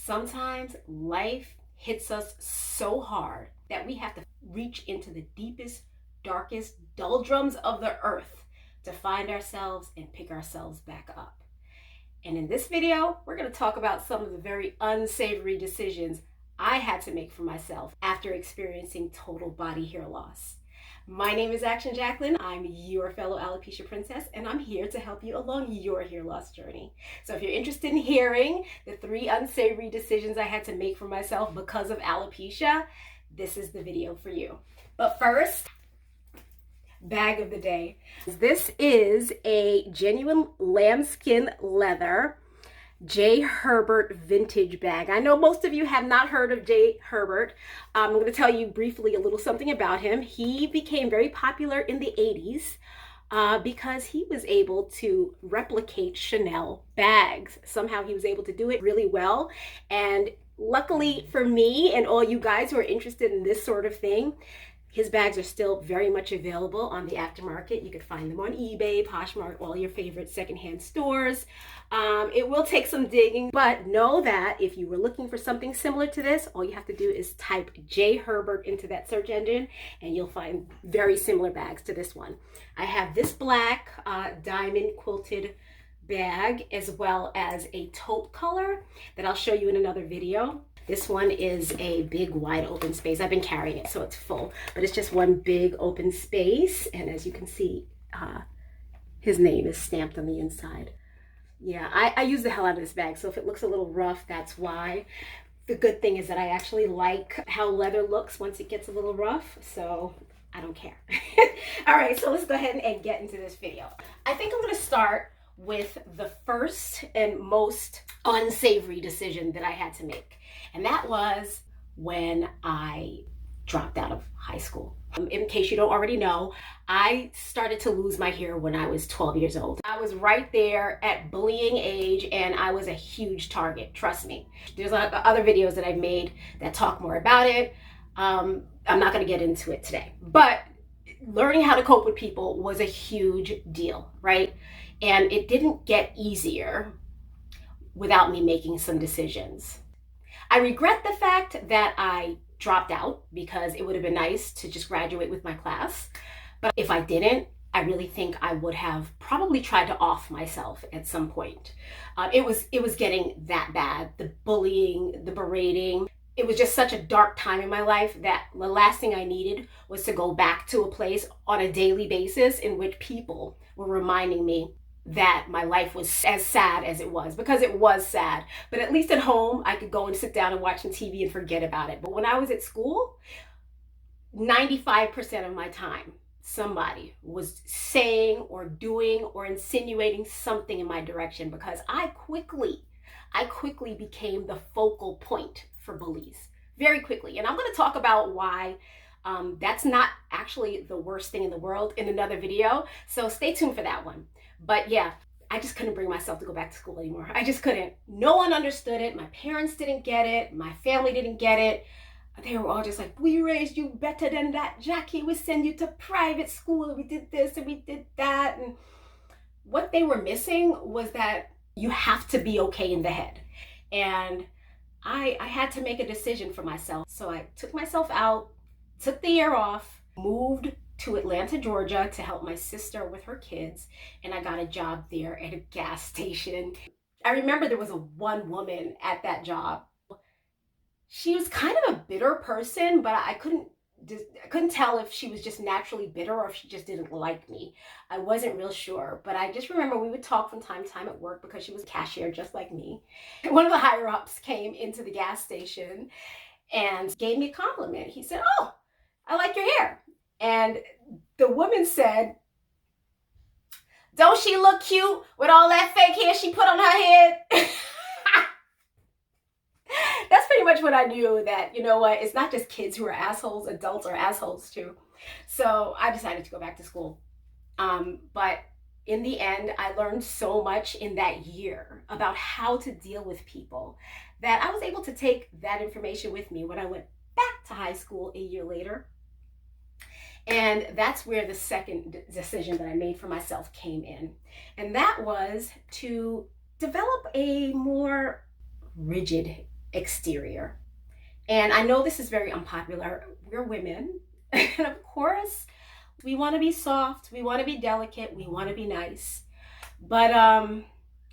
Sometimes life hits us so hard that we have to reach into the deepest, darkest doldrums of the earth to find ourselves and pick ourselves back up. And in this video, we're going to talk about some of the very unsavory decisions I had to make for myself after experiencing total body hair loss. My name is Action Jacqueline. I'm your fellow alopecia princess, and I'm here to help you along your hair loss journey. So if you're interested in hearing the 3 unsavory decisions I had to make for myself because of alopecia, this is the video for you. But first, bag of the day. This is a genuine lambskin leather Jay Herbert vintage bag. I know most of you have not heard of Jay Herbert. I'm going to tell you briefly a little something about him. He became very popular in the 80s because he was able to replicate Chanel bags. Somehow he was able to do it really well. And luckily for me and all you guys who are interested in this sort of thing, his bags are still very much available on the aftermarket. You can find them on eBay, Poshmark, all your favorite secondhand stores. It will take some digging, but know that if you were looking for something similar to this, all you have to do is type Jay Herbert into that search engine and you'll find very similar bags to this one. I have this black diamond quilted bag as well as a taupe color that I'll show you in another video. This one is a big wide open space. I've been carrying it so it's full, but it's just one big open space. And as you can see, his name is stamped on the inside. Yeah, I use the hell out of this bag, so if it looks a little rough, that's why. The good thing is that I actually like how leather looks once it gets a little rough, so I don't care. All right, so let's go ahead and get into this video. I think I'm gonna start with the first and most unsavory decision that I had to make. And that was when I dropped out of high school. In case you don't already know, I started to lose my hair when I was 12 years old. I was right there at bullying age and I was a huge target, trust me. There's other videos that I've made that talk more about it. I'm not gonna get into it today, but learning how to cope with people was a huge deal, right? And it didn't get easier without me making some decisions. I regret the fact that I dropped out because it would have been nice to just graduate with my class. But if I didn't, I really think I would have probably tried to off myself at some point. It was getting that bad. The bullying, the berating. It was just such a dark time in my life that the last thing I needed was to go back to a place on a daily basis in which people were reminding me that my life was as sad as it was, because it was sad. But at least at home, I could go and sit down and watch some TV and forget about it. But when I was at school, 95% of my time, somebody was saying or doing or insinuating something in my direction, because I quickly became the focal point for bullies, very quickly. And I'm going to talk about why that's not actually the worst thing in the world in another video. So stay tuned for that one. But yeah, I just couldn't bring myself to go back to school anymore. I just couldn't. No one understood it. My parents didn't get it. My family didn't get it. They were all just like, we raised you better than that, Jackie. We send you to private school. And we did this and we did that. And what they were missing was that you have to be okay in the head. And I had to make a decision for myself. So I took myself out, took the year off, moved to Atlanta, Georgia to help my sister with her kids. And I got a job there at a gas station. I remember there was one woman at that job. She was kind of a bitter person, but I couldn't tell if she was just naturally bitter or if she just didn't like me. I wasn't real sure, but I just remember we would talk from time to time at work because she was a cashier just like me. One of the higher ups came into the gas station and gave me a compliment. He said, "Oh, I like your hair." And the woman said, "Don't she look cute with all that fake hair she put on her head?" That's pretty much what I knew, that, you know what, it's not just kids who are assholes, adults are assholes too. So I decided to go back to school. But in the end, I learned so much in that year about how to deal with people that I was able to take that information with me when I went back to high school a year later. And that's where the second decision that I made for myself came in. And that was to develop a more rigid exterior. And I know this is very unpopular. We're women. And of course, we want to be soft, we want to be delicate, we want to be nice. But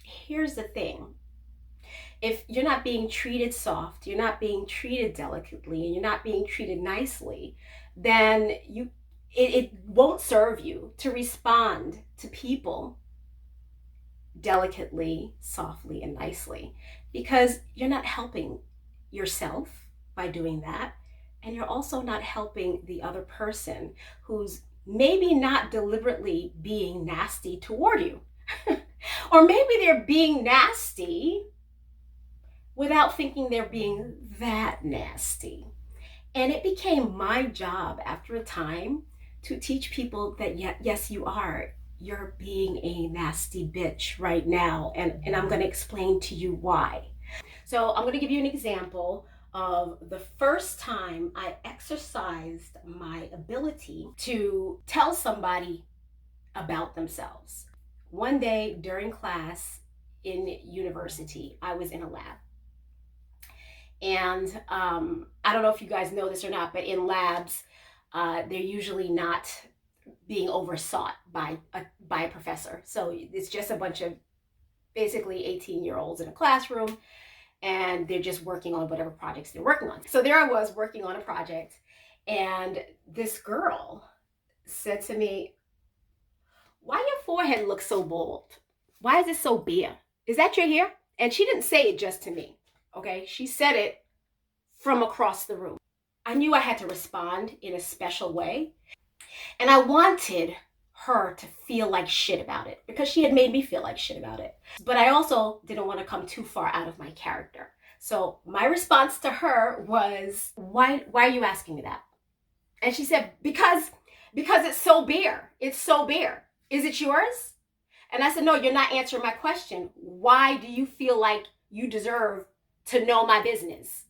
here's the thing. If you're not being treated soft, you're not being treated delicately, and you're not being treated nicely, then it won't serve you to respond to people delicately, softly, and nicely, because you're not helping yourself by doing that. And you're also not helping the other person who's maybe not deliberately being nasty toward you. Or maybe they're being nasty without thinking they're being that nasty. And it became my job after a time to teach people that yes, you are. You're being a nasty bitch right now. And I'm going to explain to you why. So I'm going to give you an example of the first time I exercised my ability to tell somebody about themselves. One day during class in university, I was in a lab. And I don't know if you guys know this or not, but in labs, they're usually not being oversought by a professor. So it's just a bunch of basically 18-year-olds in a classroom, and they're just working on whatever projects they're working on. So there I was working on a project, and this girl said to me, "Why your forehead looks so bald? Why is it so bare? Is that your hair?" And she didn't say it just to me, okay? She said it from across the room. I knew I had to respond in a special way, and I wanted her to feel like shit about it because she had made me feel like shit about it. But I also didn't want to come too far out of my character. So my response to her was, why are you asking me that? And she said, because it's so bare. It's so bare. Is it yours? And I said, no, you're not answering my question. Why do you feel like you deserve to know my business?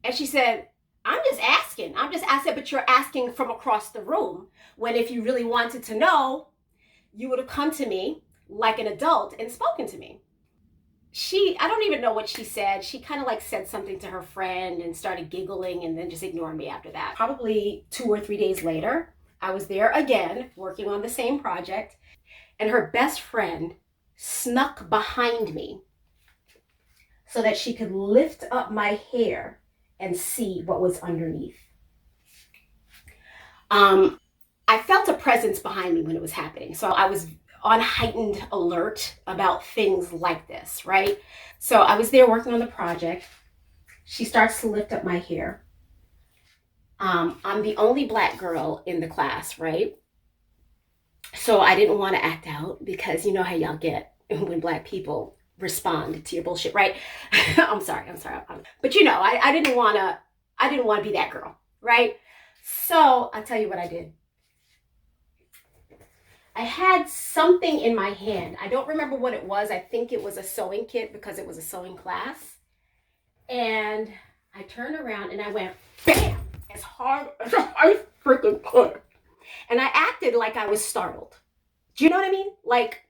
And she said, I'm just asking. I said, but you're asking from across the room, when if you really wanted to know, you would have come to me like an adult and spoken to me. I don't even know what she said. She kind of like said something to her friend and started giggling and then just ignored me after that. Probably 2 or 3 days later, I was there again working on the same project, and her best friend snuck behind me so that she could lift up my hair and see what was underneath. I felt a presence behind me when it was happening. So I was on heightened alert about things like this, right? So I was there working on the project. She starts to lift up my hair. I'm the only Black girl in the class, right? So I didn't want to act out because you know how y'all get when Black people respond to your bullshit, right? I'm sorry. But you know, I didn't want to be that girl, right? So I'll tell you what I did. I had something in my hand. I don't remember what it was. I think it was a sewing kit because it was a sewing class. And I turned around and I went bam as hard as I freaking could. And I acted like I was startled. Do you know what I mean? Like,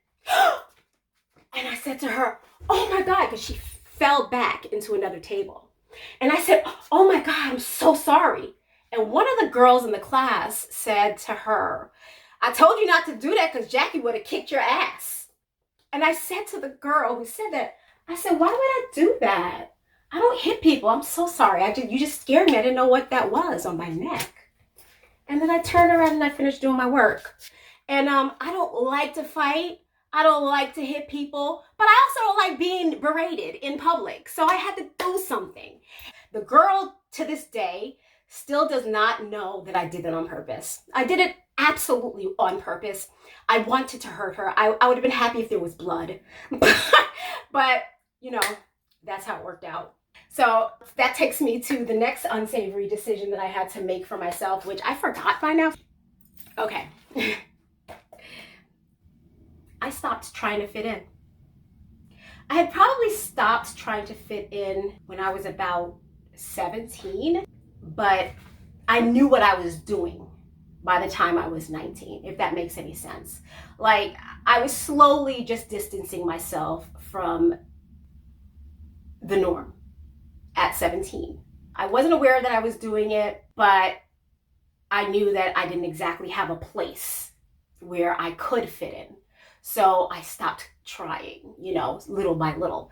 and I said to her, "Oh my God," because she fell back into another table. And I said, "Oh my God, I'm so sorry." And one of the girls in the class said to her, "I told you not to do that because Jackie would have kicked your ass." And I said to the girl who said that, I said, "Why would I do that? I don't hit people. I'm so sorry. You just scared me. I didn't know what that was on my neck." And then I turned around and I finished doing my work. And I don't like to fight. I don't like to hit people, but I also don't like being berated in public. So I had to do something. The girl to this day still does not know that I did it on purpose. I did it absolutely on purpose. I wanted to hurt her. I would have been happy if there was blood. But, you know, that's how it worked out. So that takes me to the next unsavory decision that I had to make for myself, which I forgot by now. Okay. I stopped trying to fit in. I had probably stopped trying to fit in when I was about 17, but I knew what I was doing by the time I was 19, if that makes any sense. Like, I was slowly just distancing myself from the norm. at 17. I wasn't aware that I was doing it, but I knew that I didn't exactly have a place where I could fit in. So I stopped trying, little by little.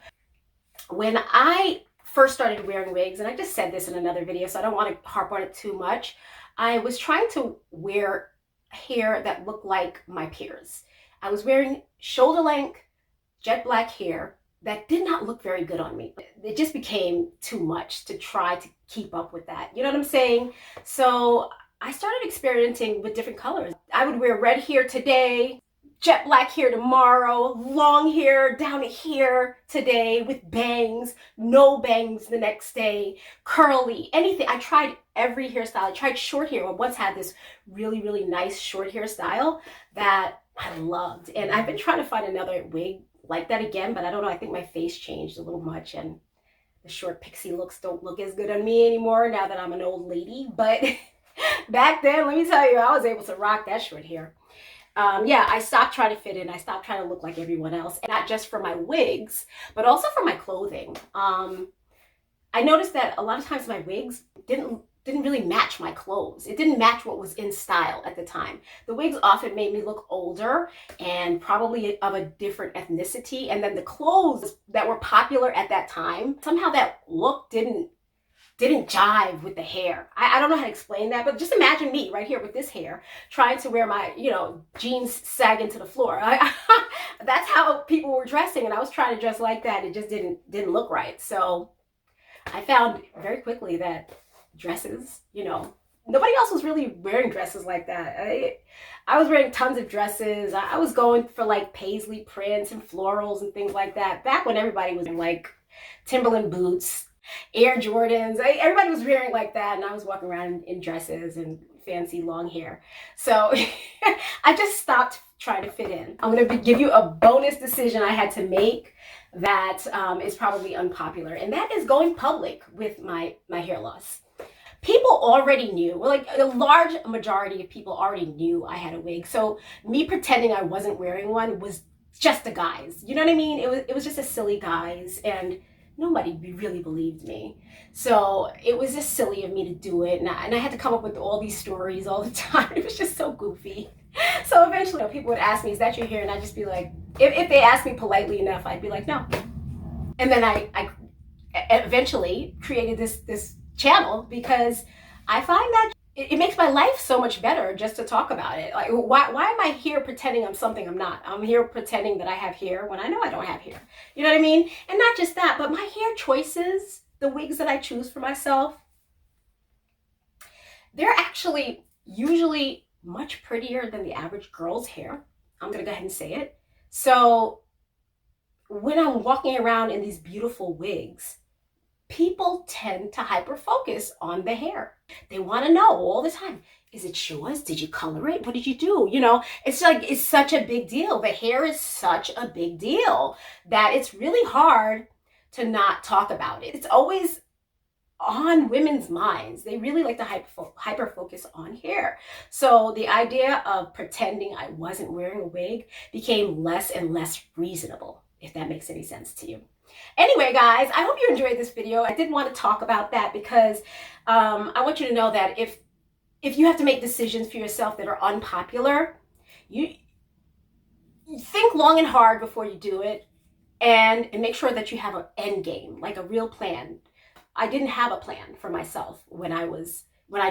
When I first started wearing wigs, and I just said this in another video, so I don't want to harp on it too much, I was trying to wear hair that looked like my peers. I was wearing shoulder length, jet black hair that did not look very good on me. It just became too much to try to keep up with that. You know what I'm saying? So I started experimenting with different colors. I would wear red hair today, jet black hair tomorrow, long hair down here today with bangs, no bangs the next day, curly, anything. I tried every hairstyle. I tried short hair. I once had this really, really nice short hairstyle that I loved. And I've been trying to find another wig like that again, but I don't know. I think my face changed a little much and the short pixie looks don't look as good on me anymore now that I'm an old lady. But back then, let me tell you, I was able to rock that short hair. Yeah, I stopped trying to fit in. I stopped trying to look like everyone else, and not just for my wigs, but also for my clothing. I noticed that a lot of times my wigs didn't really match my clothes. It didn't match what was in style at the time. The wigs often made me look older and probably of a different ethnicity, and then the clothes that were popular at that time, somehow that look didn't jive with the hair. I don't know how to explain that, but just imagine me right here with this hair trying to wear my, jeans sagging to the floor. That's how people were dressing, and I was trying to dress like that. It just didn't look right. So I found very quickly that dresses, nobody else was really wearing dresses like that. I was wearing tons of dresses. I was going for like paisley prints and florals and things like that back when everybody was in like Timberland boots, Air Jordans. Everybody was wearing like that, and I was walking around in dresses and fancy long hair. So I just stopped trying to fit in. I'm going to give you a bonus decision I had to make that is probably unpopular, and that is going public with my hair loss. People already knew, like a large majority of people already knew I had a wig. So me pretending I wasn't wearing one was just a guise. You know what I mean? It was just a silly guise, and nobody really believed me. So it was just silly of me to do it. And I had to come up with all these stories all the time. It was just so goofy. So eventually people would ask me, is that your hair? And I'd just be like, if they asked me politely enough, I'd be like, no. And then I eventually created this channel because I find that it makes my life so much better just to talk about it. Like, why am I here pretending I'm something I'm not? I'm here pretending that I have hair when I know I don't have hair. You know what I mean? And not just that, but my hair choices, the wigs that I choose for myself, they're actually usually much prettier than the average girl's hair. I'm gonna go ahead and say it. So when I'm walking around in these beautiful wigs, people tend to hyper focus on the hair. They want to know all the time, is it yours? Did you color it? What did you do? It's like, it's such a big deal. The hair is such a big deal that it's really hard to not talk about it. It's always on women's minds. They really like to hyper focus on hair. So the idea of pretending I wasn't wearing a wig became less and less reasonable, if that makes any sense to you. Anyway, guys, I hope you enjoyed this video. I did want to talk about that because I want you to know that if you have to make decisions for yourself that are unpopular, you think long and hard before you do it, and make sure that you have an end game, like a real plan. I didn't have a plan for myself when I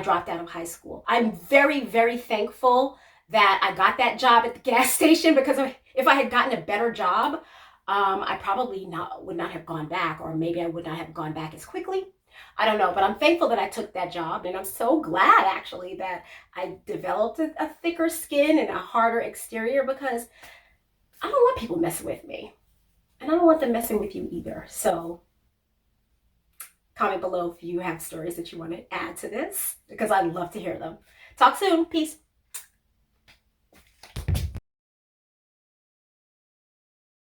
dropped out of high school. I'm very, very thankful that I got that job at the gas station, because if I had gotten a better job, I probably would not have gone back, or maybe I would not have gone back as quickly. I don't know, but I'm thankful that I took that job, and I'm so glad actually that I developed a thicker skin and a harder exterior, because I don't want people messing with me, and I don't want them messing with you either. So comment below if you have stories that you want to add to this, because I'd love to hear them. Talk soon. Peace.